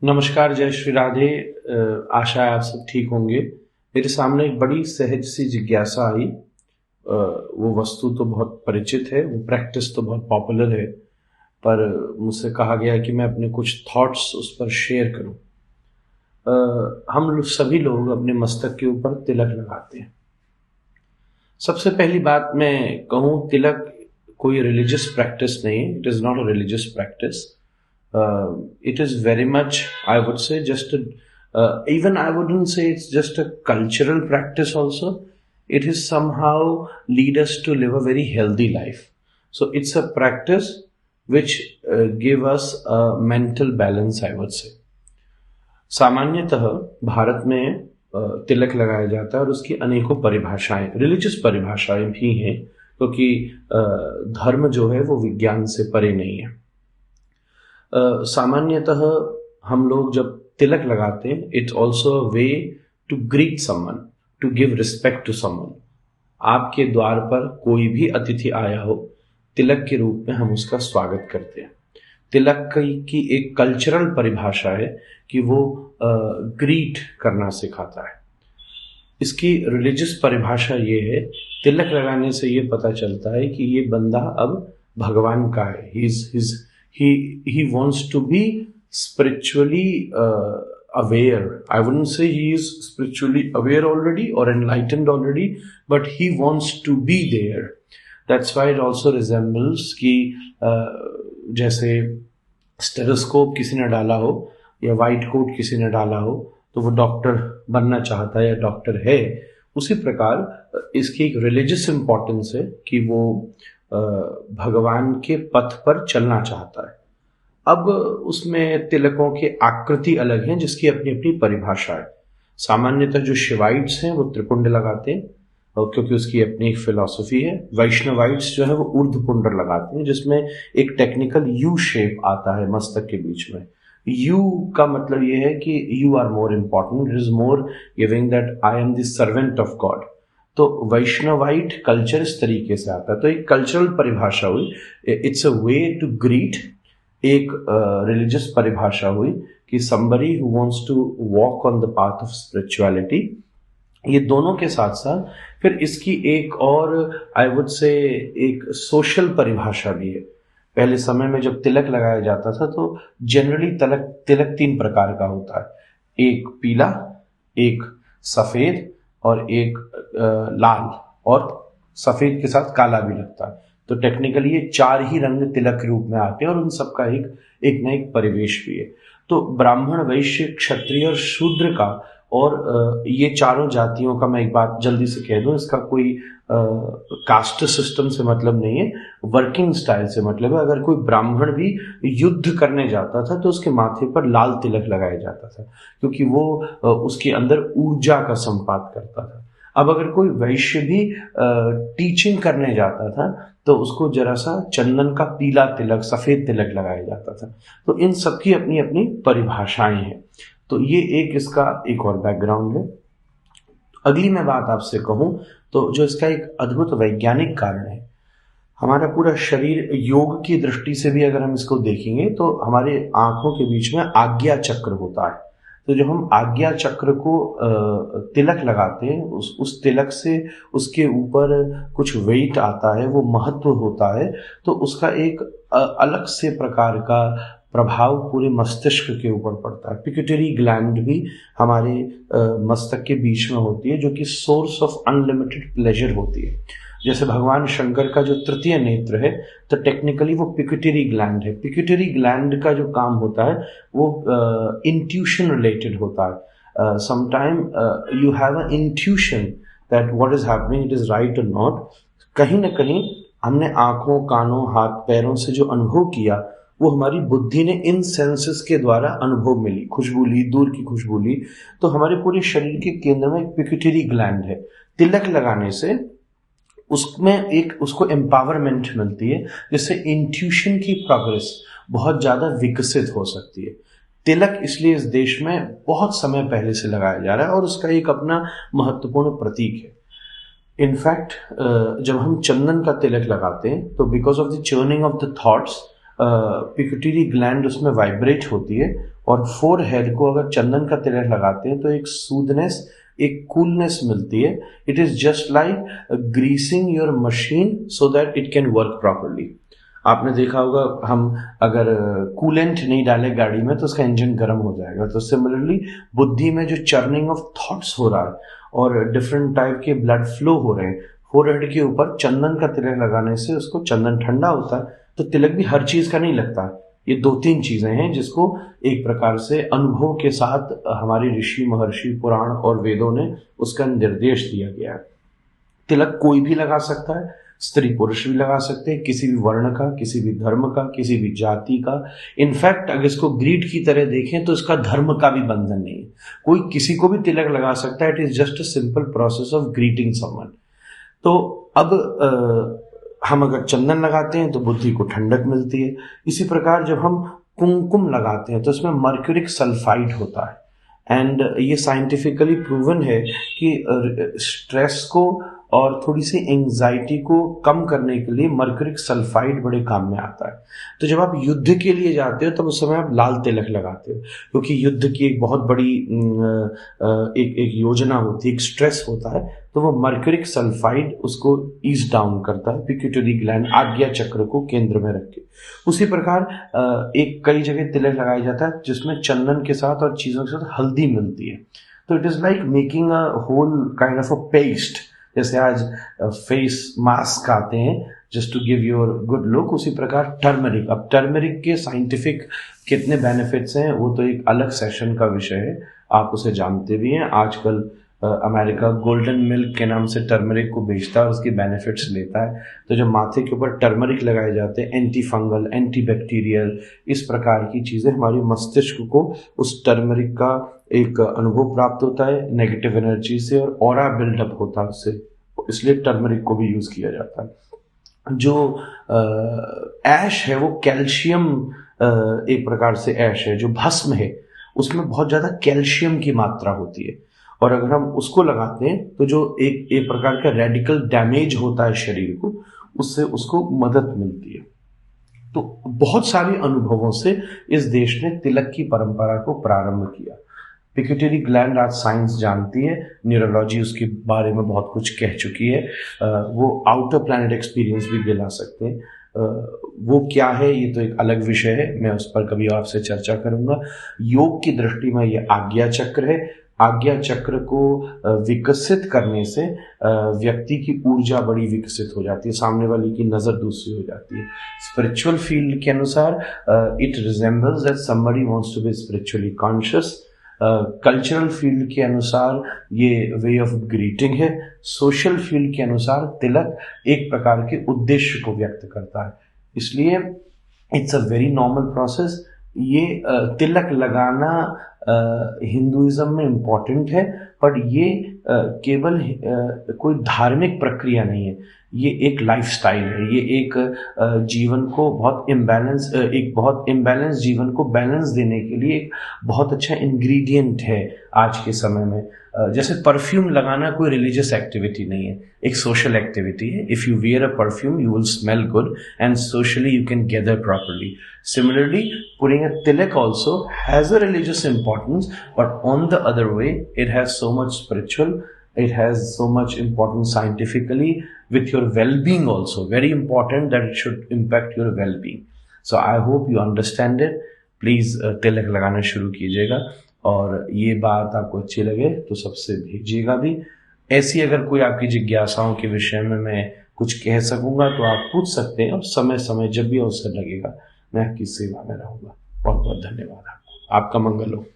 नमस्कार, जय श्री राधे। आशा है आप सब ठीक होंगे। मेरे सामने एक बड़ी सहज सी जिज्ञासा आई। वो वस्तु तो बहुत परिचित है, वो प्रैक्टिस तो बहुत पॉपुलर है, पर मुझसे कहा गया कि मैं अपने कुछ थॉट्स उस पर शेयर करूं। सभी लोग अपने मस्तक के ऊपर तिलक लगाते हैं। सबसे पहली बात मैं कहूं, तिलक कोई रिलीजियस प्रैक्टिस नहीं है। It is not a religious practice. It is very much, I would say, even I wouldn't say it's just a cultural practice also. It is somehow lead us to live a very healthy life. So it's a practice which give us a mental balance, I would say. सामान्यतः भारत में तिलक लगाया जाता है और उसकी अनेकों परिभाषाएं, religious परिभाषाएं भी हैं, क्योंकि धर्म जो है वो विज्ञान से परे नहीं है। सामान्यतः हम लोग जब तिलक लगाते हैं, it's also a way to greet someone, to give respect to someone. आपके द्वार पर कोई भी अतिथि आया हो, तिलक के रूप में हम उसका स्वागत करते हैं। तिलक की एक कल्चरल परिभाषा है कि वो ग्रीट करना सिखाता है। इसकी रिलीजियस परिभाषा ये है, तिलक लगाने से ये पता चलता है कि ये बंदा अब भगवान का है। He wants to be spiritually aware. I wouldn't say he is spiritually aware already or enlightened already, but he wants to be there. That's why it also resembles कि जैसे स्टेथोस्कोप किसी ने डाला हो या वाइट कोट किसी ने डाला हो तो वो डॉक्टर बनना चाहता है या डॉक्टर है। उसी प्रकार इसकी एक रिलीजियस इंपॉर्टेंस है कि वो भगवान के पथ पर चलना चाहता है। अब उसमें तिलकों की आकृति अलग हैं, जिसकी अपनी अपनी परिभाषा है। सामान्यतः जो शिवाइट्स हैं वो त्रिपुंड लगाते हैं, और क्योंकि उसकी अपनी एक फिलॉसफी है। वैष्णवाइट्स जो है वो ऊर्ध्वपुंड लगाते हैं, जिसमें एक टेक्निकल यू शेप आता है मस्तक के बीच में। यू का मतलब ये है कि you are more important, it is more giving that I am the servant of God. तो वैष्णवाइट कल्चर इस तरीके से आता है। तो एक कल्चरल परिभाषा हुई, it's a way to greet. एक रिलीजियस परिभाषा हुई कि somebody who wants to walk on the path of spirituality। ये दोनों के साथ साथ फिर इसकी एक और आई वुड से एक सोशल परिभाषा भी है। पहले समय में जब तिलक लगाया जाता था तो जनरली तिलक 3 प्रकार का होता है, एक पीला, एक सफेद और एक लाल, और सफेद के साथ काला भी लगता है। तो टेक्निकली ये 4 ही रंग तिलक के रूप में आते हैं और उन सबका एक न एक परिवेश भी है। तो ब्राह्मण, वैश्य, क्षत्रिय और शूद्र का, और ये चारों जातियों का मैं एक बात जल्दी से कह दूं, इसका कोई कास्ट सिस्टम से मतलब नहीं है, वर्किंग स्टाइल से मतलब है। अगर कोई ब्राह्मण भी युद्ध करने जाता था तो उसके माथे पर लाल तिलक लगाया जाता था, क्योंकि वो उसके अंदर ऊर्जा का संपात करता था। अब अगर कोई वैश्य भी टीचिंग करने जाता था तो उसको जरा सा चंदन का पीला तिलक, सफेद तिलक लगाया जाता था। तो इन सबकी अपनी अपनी परिभाषाएं हैं। तो ये इसका एक और बैकग्राउंड है। अगली मैं बात आपसे कहूं तो जो इसका एक अद्भुत वैज्ञानिक कारण है, हमारा पूरा शरीर योग की दृष्टि से भी अगर हम इसको देखेंगे तो हमारे आंखों के बीच में आज्ञा चक्र होता है। तो जो हम आज्ञा चक्र को तिलक लगाते हैं, उस तिलक से उसके ऊपर कुछ वेट आता है, वो महत्व होता है, तो उसका एक अलग से प्रकार का प्रभाव पूरे मस्तिष्क के ऊपर पड़ता है। पिट्यूटरी ग्लैंड भी हमारे मस्तक के बीच में होती है, जो कि सोर्स ऑफ अनलिमिटेड प्लेजर होती है। जैसे भगवान शंकर का जो तृतीय नेत्र है, तो टेक्निकली वो पिट्यूटरी ग्लैंड है। पिट्यूटरी ग्लैंड का जो काम होता है वो इंट्यूशन रिलेटेड होता है। Sometime you have a intuition that what is happening, it is right और नॉट। कहीं ना कहीं हमने आंखों, कानों, हाथ, पैरों से जो अनुभव किया वो हमारी बुद्धि ने इन सेंसेस के द्वारा अनुभव मिली, खुशबू ली, दूर की खुशबू ली। तो हमारे पूरे शरीर के केंद्र में एक पिट्यूटरी ग्लैंड है। तिलक लगाने से उसमें उसको एम्पावरमेंट मिलती है, जिससे इंट्यूशन की प्रोग्रेस बहुत ज्यादा विकसित हो सकती है। तिलक इसलिए इस देश में बहुत समय पहले से लगाया जा रहा है और उसका एक अपना महत्वपूर्ण प्रतीक है। इनफैक्ट जब हम चंदन का तिलक लगाते हैं तो because of the churning of the thoughts pituitary gland उसमें वाइब्रेट होती है, और फोरहेड को अगर चंदन का तिलक लगाते हैं तो एक सूदनेस, एक कूलनेस मिलती है. It is just like greasing your machine so that it can work properly. आपने देखा होगा, हम अगर कूलेंट नहीं डाले गाड़ी में तो उसका इंजन गर्म हो जाएगा. तो सिमिलरली बुद्धि में जो चर्निंग ऑफ थॉट्स हो रहा है और डिफरेंट टाइप के ब्लड फ्लो हो रहे हैं, फोरहेड के ऊपर चंदन का तिलक लगाने से उसको चंदन ठंडा होता है. तो तिलक भी हर चीज का नहीं लगता. ये 2-3 चीजें हैं जिसको एक प्रकार से अनुभव के साथ हमारे ऋषि महर्षि पुराण और वेदों ने उसका निर्देश दिया गया है. तिलक कोई भी लगा सकता है, स्त्री पुरुष भी लगा सकते हैं, किसी भी वर्ण का, किसी भी धर्म का, किसी भी जाति का. इनफैक्ट अगर इसको ग्रीड की तरह देखें तो इसका धर्म का भी बंधन नहीं है. कोई किसी को भी तिलक लगा सकता है. It is just a simple process of greeting someone. तो अब हम अगर चंदन लगाते हैं तो बुद्धि को ठंडक मिलती है. इसी प्रकार जब हम कुमकुम लगाते हैं तो इसमें मर्क्यूरिक सल्फाइड होता है. एंड ये साइंटिफिकली प्रूवन है कि स्ट्रेस को और थोड़ी सी एंजाइटी को कम करने के लिए मर्क्यूरिक सल्फाइड बड़े काम में आता है. तो जब आप युद्ध के लिए जाते हो तब उस समय आप लाल तिलक लगाते हो, क्योंकि युद्ध की एक बहुत बड़ी एक योजना होती है, एक स्ट्रेस होता है. तो वो मर्क्यूरिक सल्फाइड उसको ईज डाउन करता है, पिट्यूटरी ग्लैंड आज्ञा चक्र को केंद्र में रख के. उसी प्रकार एक कई जगह तिलक लगाया जाता है जिसमें चंदन के साथ और चीजों के साथ हल्दी मिलती है. तो it is like making a whole kind of a paste. जैसे आज फेस मास्क आते हैं just to give your good look, उसी प्रकार टर्मरिक. अब टर्मरिक के साइंटिफिक कितने बेनिफिट्स हैं वो तो एक अलग सेशन का विषय है, आप उसे जानते भी हैं. आजकल अमेरिका गोल्डन मिल्क के नाम से टर्मरिक को बेचता है और उसकी बेनिफिट्स लेता है. तो जब माथे के ऊपर टर्मरिक लगाए जाते हैं, एंटी फंगल, एंटी बैक्टीरियल, इस प्रकार की चीज़ें, हमारी मस्तिष्क को उस टर्मरिक का एक अनुभव प्राप्त होता है नेगेटिव एनर्जी से, और ऑरा बिल्डअप होता है उससे. इसलिए टर्मरिक को भी यूज़ किया जाता है. जो ऐश है वो कैल्शियम, एक प्रकार से ऐश है जो भस्म है, उसमें बहुत ज़्यादा कैल्शियम की मात्रा होती है. और अगर हम उसको लगाते हैं तो जो एक प्रकार का रेडिकल डैमेज होता है शरीर को, उससे उसको मदद मिलती है. तो बहुत सारे अनुभवों से इस देश ने तिलक की परंपरा को प्रारंभ किया. पिट्यूटरी ग्लैंड आज साइंस जानती है, न्यूरोलॉजी उसके बारे में बहुत कुछ कह चुकी है. वो आउटर प्लैनेट एक्सपीरियंस भी दिला सकते हैं. वो क्या है ये तो एक अलग विषय है, मैं उस पर कभी आपसे चर्चा करूंगा. योग की दृष्टि में ये आज्ञा चक्र है. आज्ञा चक्र को विकसित करने से व्यक्ति की ऊर्जा बड़ी विकसित हो जाती है, सामने वाले की नज़र दूसरी हो जाती है. स्पिरिचुअल फील्ड के अनुसार it resembles that somebody wants to be spiritually conscious. Cultural field के अनुसार ये वे ऑफ ग्रीटिंग है. सोशल फील्ड के अनुसार तिलक एक प्रकार के उद्देश्य को व्यक्त करता है. इसलिए it's a very normal process. ये तिलक लगाना हिंदुइज्म में इम्पॉर्टेंट है, बट ये केवल कोई धार्मिक प्रक्रिया नहीं है. ये एक लाइफस्टाइल है. ये एक जीवन को बहुत इम्बैलेंस जीवन को बैलेंस देने के लिए एक बहुत अच्छा इंग्रेडिएंट है आज के समय में. जैसे परफ्यूम लगाना कोई रिलीजियस एक्टिविटी नहीं है, एक सोशल एक्टिविटी है. If you wear a perfume you will smell good and socially you can gather properly. Similarly, putting a tilak also has a religious importance, but on the other way, it has so much spiritual, it has so much importance scientifically with your well-being also. Very important that it should impact your well-being. So I hope you understand it. Please tilak लगाना शुरू कीजिएगा, और ये बात आपको अच्छी लगे तो सबसे भेजिएगा भी. ऐसी अगर कोई आपकी जिज्ञासाओं के विषय में मैं कुछ कह सकूंगा तो आप पूछ सकते हैं, और समय समय जब भी अवसर लगेगा मैं आपकी सेवा में रहूंगा. बहुत बहुत धन्यवाद आपको. आपका मंगल हो.